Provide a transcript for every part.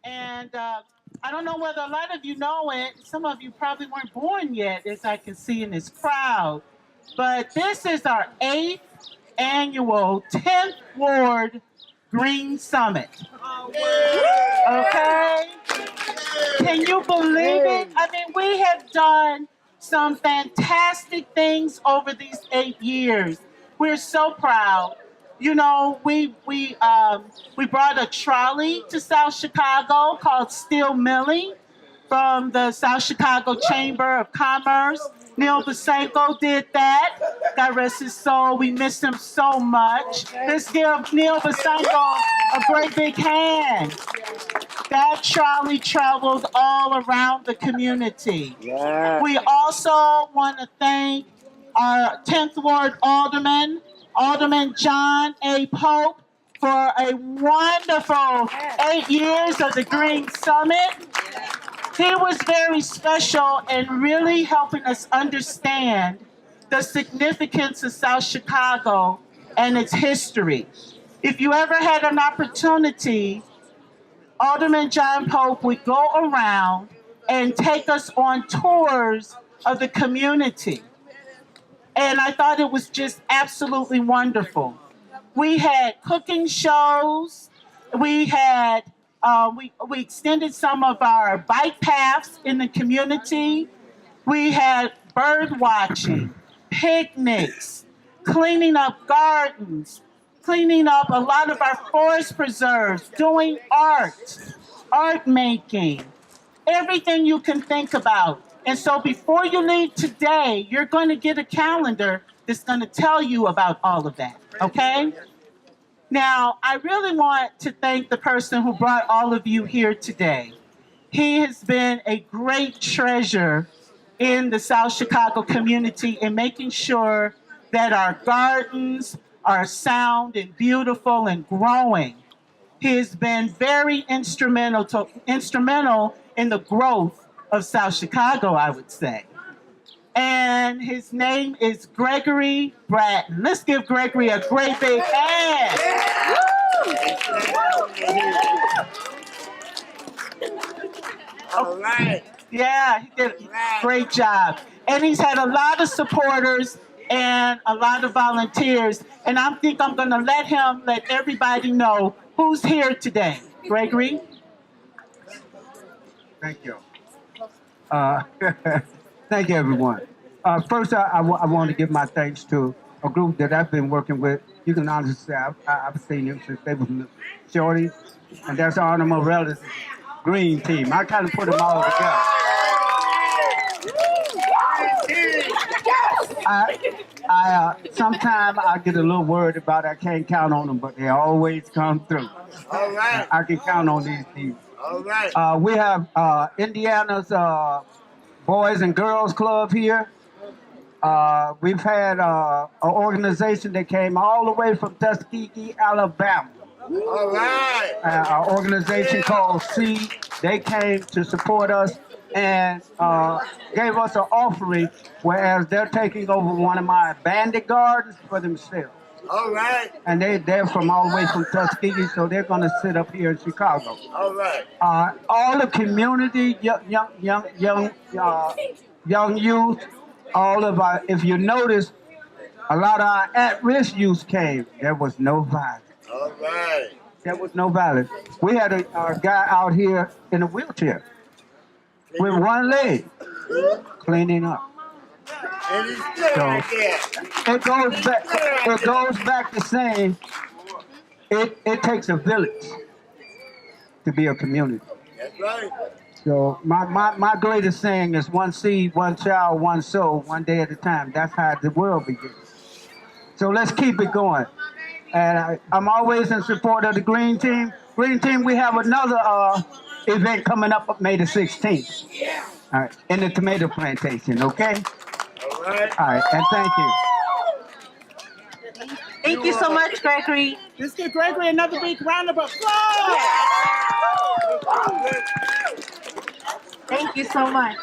And I don't know whether a lot of you know it. Some of you probably weren't born yet, as I can see in this crowd. But this is our 8th annual 10th Ward Green Summit. Okay? Can you believe it? I mean, we have done some fantastic things over these 8 years. We're so proud. You know, we brought a trolley to South Chicago called Steel Millie from the South Chicago Chamber of Commerce. Neil Basenko did that. God rest his soul. We miss him so much. Let's give Neil Basenko a great big hand. That trolley traveled all around the community. Yeah. We also want to thank our 10th Ward Alderman, Alderman John A. Pope, for a wonderful 8 years of the Green Summit. He was very special in really helping us understand the significance of South Chicago and its history. If you ever had an opportunity, Alderman John Pope would go around and take us on tours of the community. And I thought it was just absolutely wonderful. We had cooking shows. We had we extended some of our bike paths in the community. We had bird watching, picnics, cleaning up gardens, cleaning up a lot of our forest preserves, doing art making, everything you can think about. And so before you leave today, you're going to get a calendar that's going to tell you about all of that, okay? Now, I really want to thank the person who brought all of you here today. He has been a great treasure in the South Chicago community in making sure that our gardens are sound and beautiful and growing. He has been very instrumental in the growth of South Chicago, I would say. And his name is Gregory Bratton. Let's give Gregory a great big hand. All right. Yeah, he did a great job. And he's had a lot of supporters and a lot of volunteers. And I think I'm going to let everybody know who's here today. Gregory? Thank you. Thank you, everyone. First, I want to give my thanks to a group that I've been working with. You can honestly say I've seen them since they were shorties, and that's Arnold Morelli's Green Team. I kind of put them all together. Sometimes I get a little worried about I can't count on them, but they always come through. All right. I can count on these teams. All right. We have Indiana's Boys and Girls Club here. We've had an organization that came all the way from Tuskegee, Alabama. All right. An organization called SEED. They came to support us and gave us an offering, whereas they're taking over one of my abandoned gardens for themselves. All right. And they're from all the way from Tuskegee, so they're going to sit up here in Chicago. All right. All the community, young youth, all of our, if you notice, a lot of our at-risk youth came. There was no violence. All right. There was no violence. We had a guy out here in a wheelchair with one leg cleaning up. And it's good right there. It goes back to saying it takes a village to be a community. That's right. So my greatest saying is one seed, one child, one soul, one day at a time. That's how the world begins. So let's keep it going. And I'm always in support of the Green Team. Green Team, we have another event coming up May the 16th. All right, in the tomato plantation, okay? All right. All right, and thank you. Thank you so much, Gregory. Let's give Gregory another big round of applause. Thank you so much.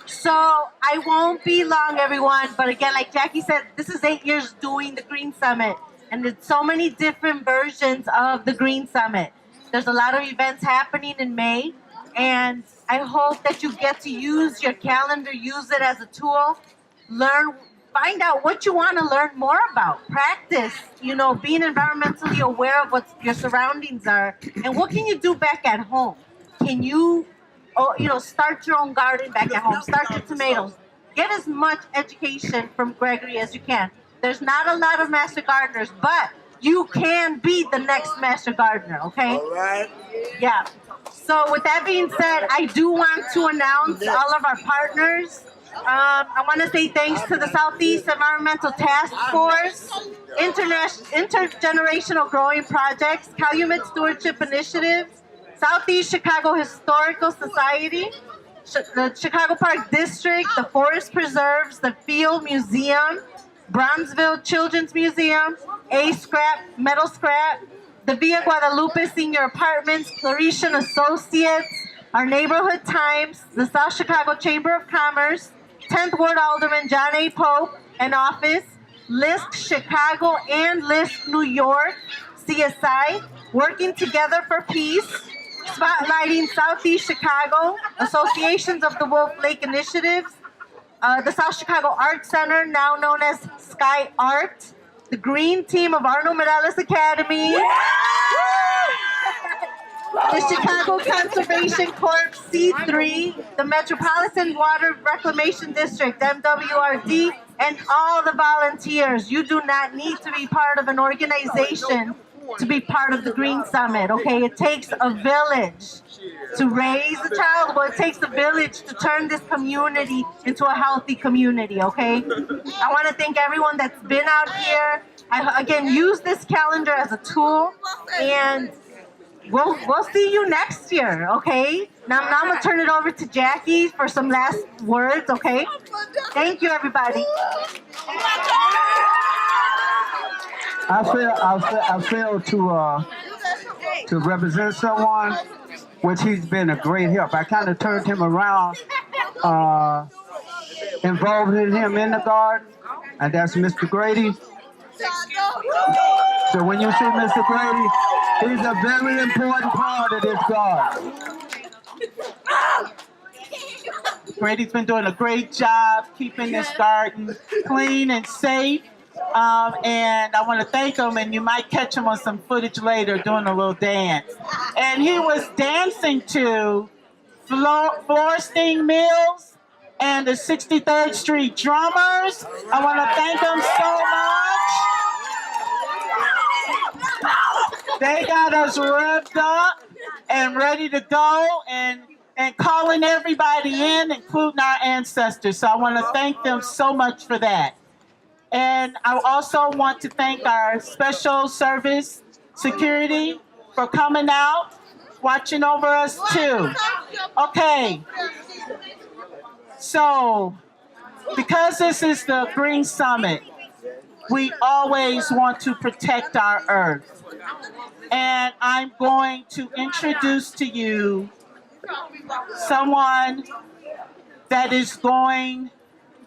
So I won't be long, everyone. But again, like Jackie said, this is 8 years doing the Green Summit. And there's so many different versions of the Green Summit. There's a lot of events happening in May, and I hope that you get to use your calendar, use it as a tool, learn, find out what you want to learn more about, practice, being environmentally aware of what your surroundings are, and what can you do back at home? Can you, start your own garden back at home, start your tomatoes, get as much education from Gregory as you can. There's not a lot of master gardeners, but you can be the next master gardener, okay? All right. Yeah. So with that being said, I do want to announce all of our partners. I want to say thanks to the Southeast Environmental Task Force, Intergenerational Growing Projects, Calumet Stewardship Initiatives, Southeast Chicago Historical Society, the Chicago Park District, the Forest Preserves, the Field Museum, Bronzeville Children's Museum, A-Scrap, Metal Scrap, the Villa Guadalupe Senior Apartments, Claretian Associates, our Neighborhood Times, the South Chicago Chamber of Commerce, 10th Ward Alderman John A. Pope and Office, LISC Chicago and LISC New York, CSI, Working Together for Peace, Spotlighting Southeast Chicago, Associations of the Wolf Lake Initiatives, the South Chicago Art Center, now known as Sky Art, the Green Team of Arnold Morales Academy, the Chicago Conservation Corps C3, the Metropolitan Water Reclamation District, MWRD, and all the volunteers. You do not need to be part of an organization to be part of the Green Summit, okay? It takes a village to raise a child, but it takes a village to turn this community into a healthy community, okay? I want to thank everyone that's been out here. Again, use this calendar as a tool, and we'll see you next year, okay? Now I'm going to turn it over to Jackie for some last words, okay? Thank you, everybody. I feel to represent someone, which he's been a great help. I kind of turned him around, involved him in the garden, and that's Mr. Grady. So when you see Mr. Grady, he's a very important part of this garden. Brady's been doing a great job keeping this garden clean and safe. And I want to thank him, and you might catch him on some footage later doing a little dance. And he was dancing to Florstein Mills and the 63rd Street Drummers. I want to thank them so much. They got us revved up and ready to go and calling everybody in, including our ancestors. So I want to thank them so much for that. And I also want to thank our special service security for coming out, watching over us too. Okay. So, because this is the Green Summit, we always want to protect our earth. And I'm going to introduce to you someone that is going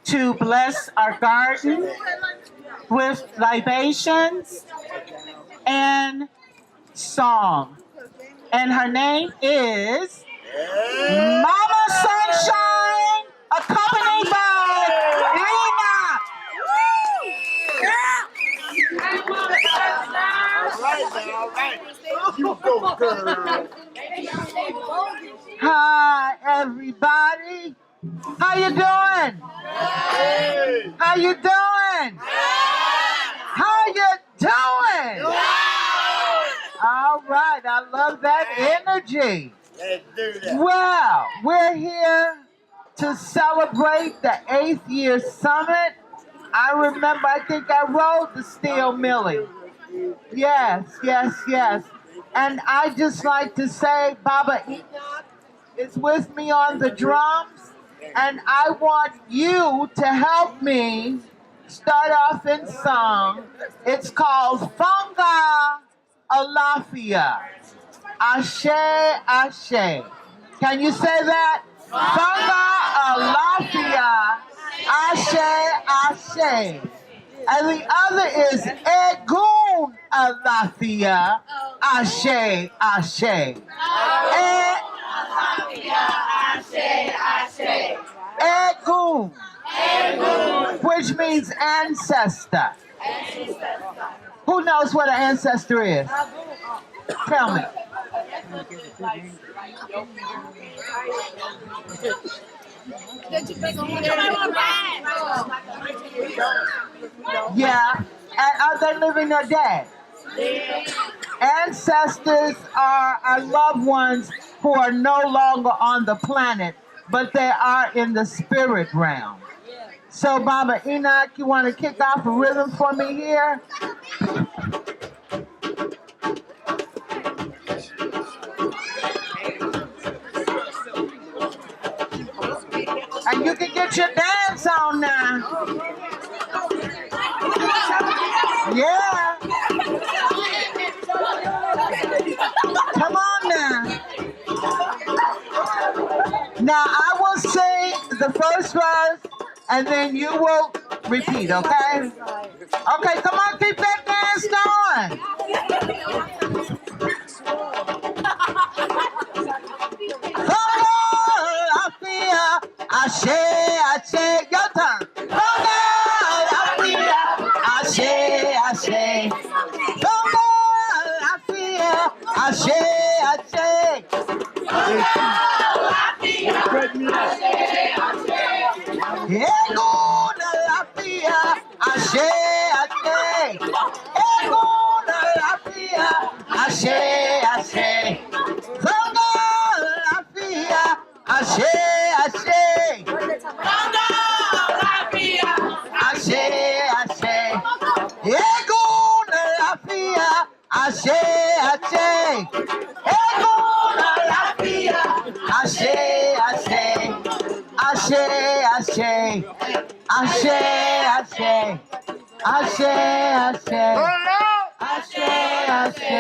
to bless our garden with libations and song. And her name is Mama Sunshine, accompanied by Lena. All right. You go, girl. Hi, everybody. How you doing? Hey. How you doing? How you doing? All right, I love that energy. Let's do that. Well, we're here to celebrate the 8th year summit. I remember, I think I rode the steel millie. Yes. And I just like to say, Baba Enoch is with me on the drums. And I want you to help me start off in song. It's called Funga Alafia. Ashe, Ashe. Can you say that? Funga Alafia. Ashe, Ashe. And the other is Egun Alafia. Ashe, Ashe. Egum, which means ancestor. Who knows what an ancestor is? Tell me. Yeah, and are they living or dead? Ancestors are our loved ones who are no longer on the planet, but they are in the spirit realm. So, Baba Enoch, you want to kick off a rhythm for me here? And you can get your dance on now. Yeah. Come on now. Now I will sing the first verse and then you will repeat, okay? Okay, come on, keep that dance going. Oh, I feel, Ashe, Ashe, your turn. Oh, I feel, Ashe, Ashe. Oh, I feel, Ashe, Ashe. Ego na la fia, Ashe, Ashe. Ego na la fia, Ashe, Ashe. Ego la fia, Ashe, Ashe. Ashe, Ashe. Ego na la fia, Ashe, Ashe. Ego na la fia, Ashe, Ashe. Ashe, Ashe. Ashe, Ashe. Ashe, Ashe. Ashe, Ashe.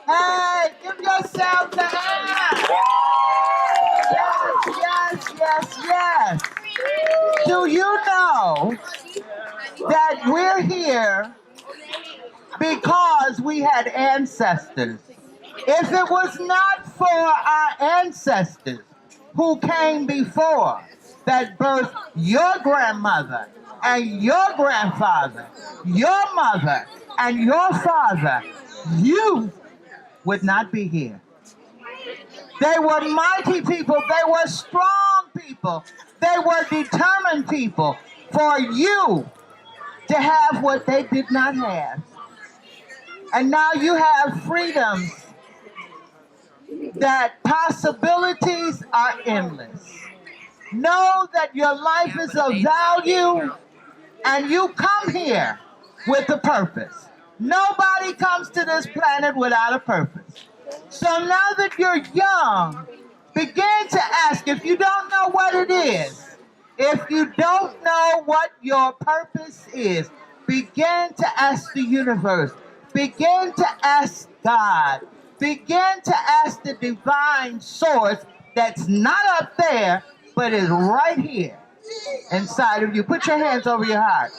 Hey, give yourself the hand. Yes, yes, yes. Do you know that we're here because we had ancestors? If it was not for our ancestors who came before, that birthed your grandmother and your grandfather, your mother and your father, you would not be here. They were mighty people. They were strong people. They were determined people for you to have what they did not have. And now you have freedoms, that possibilities are endless. Know that your life is of value and you come here with a purpose. Nobody comes to this planet without a purpose. So now that you're young, begin to ask, if you don't know what it is, if you don't know what your purpose is, begin to ask the universe. Begin to ask God. Begin to ask the divine source that's not up there, but is right here inside of you. Put your hands over your heart.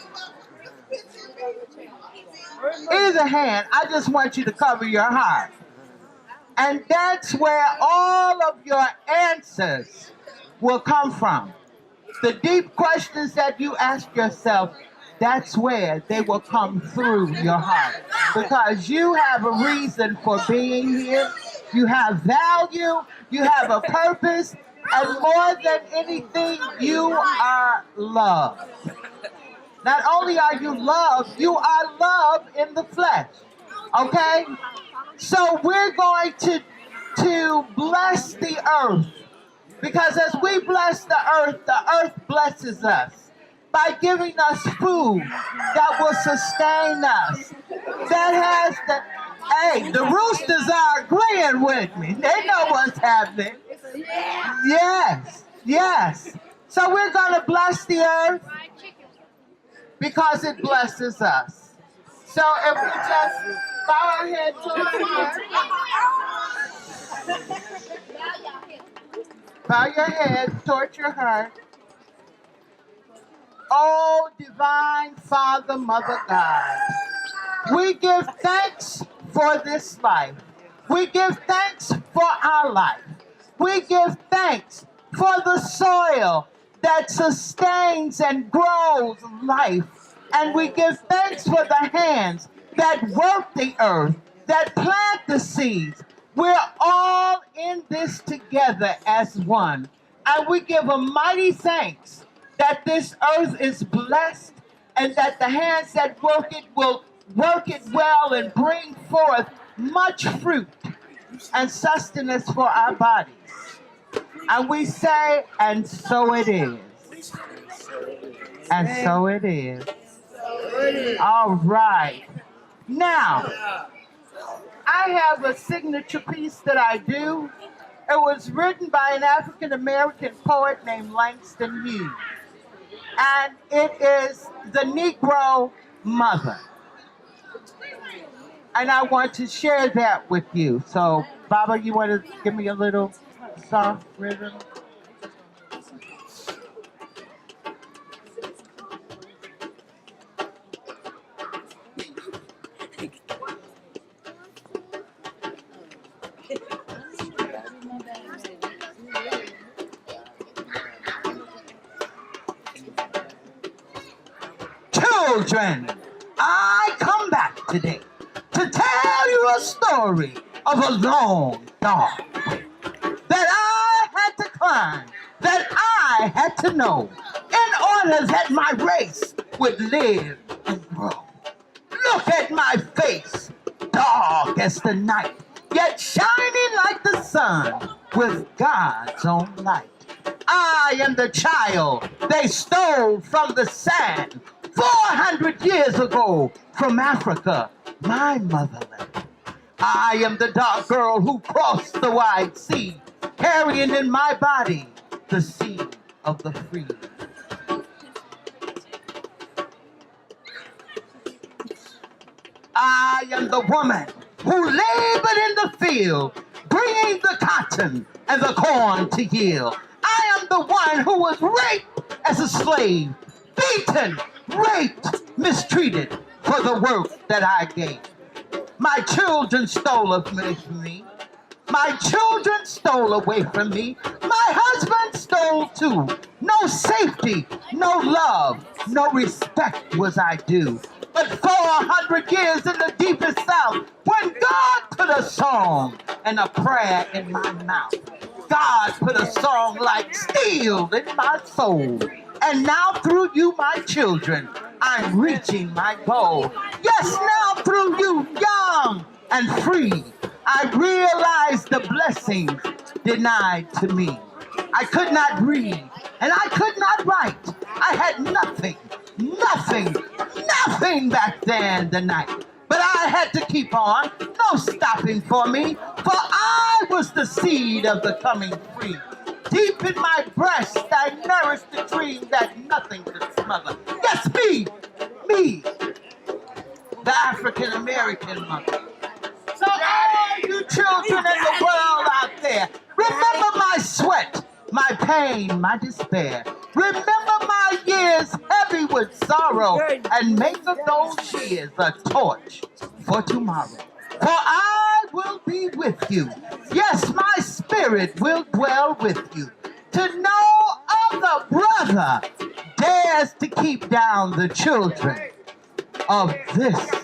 Either hand, I just want you to cover your heart. And that's where all of your answers will come from. The deep questions that you ask yourself, that's where they will come through your heart. Because you have a reason for being here. You have value. You have a purpose. And more than anything, you are loved. Not only are you loved, you are loved in the flesh. Okay? So we're going to bless the earth. Because as we bless the earth blesses us by giving us food that will sustain us. That has the, hey, the roosters are agreeing with me. They know what's happening. Yes, yes. So we're going to bless the earth because it blesses us. So if we just bow our head towards the bow your head towards your heart. Oh, divine Father, Mother God, we give thanks for for this life. We give thanks for our life. We give thanks for the soil that sustains and grows life. And we give thanks for the hands that work the earth, that plant the seeds. We're all in this together as one. And we give a mighty thanks that this earth is blessed and that the hands that work it will work it well and bring forth much fruit and sustenance for our bodies. And we say, and so it is. And so it is. All right. Now, I have a signature piece that I do. It was written by an African-American poet named Langston Hughes. And it is the Negro Mother. And I want to share that with you. So, Baba, you want to give me a little soft rhythm? Children, I come back today to tell you a story of a long dog that I had to climb, that I had to know, in order that my race would live and grow. Look at my face, dark as the night, yet shining like the sun with God's own light. I am the child they stole from the sand 400 years ago from Africa, my motherland. I am the dark girl who crossed the wide sea, carrying in my body the seed of the free. I am the woman who labored in the field, bringing the cotton and the corn to yield. I am the one who was raped as a slave, beaten, raped, mistreated for the work that I gave. My children stole of me. My children stole away from me. My husband stole too. No safety, no love, no respect was I due. But 400 years in the deepest South, when God put a song and a prayer in my mouth, God put a song like steel in my soul. And now through you, my children, I'm reaching my goal. Yes, now through you, young and free, I realize the blessings denied to me. I could not read and I could not write. I had nothing back then the night. But I had to keep on, no stopping for me, for I was the seed of the coming free. Deep in my breast, I nourished the dream that nothing could smother. Yes, me, the African-American mother. So all you children in the world out there, remember my sweat, my pain, my despair. Remember my years heavy with sorrow, and make of those years a torch for tomorrow. For I will be with you. Yes, my spirit will dwell with you. To no other brother dares to keep down the children of this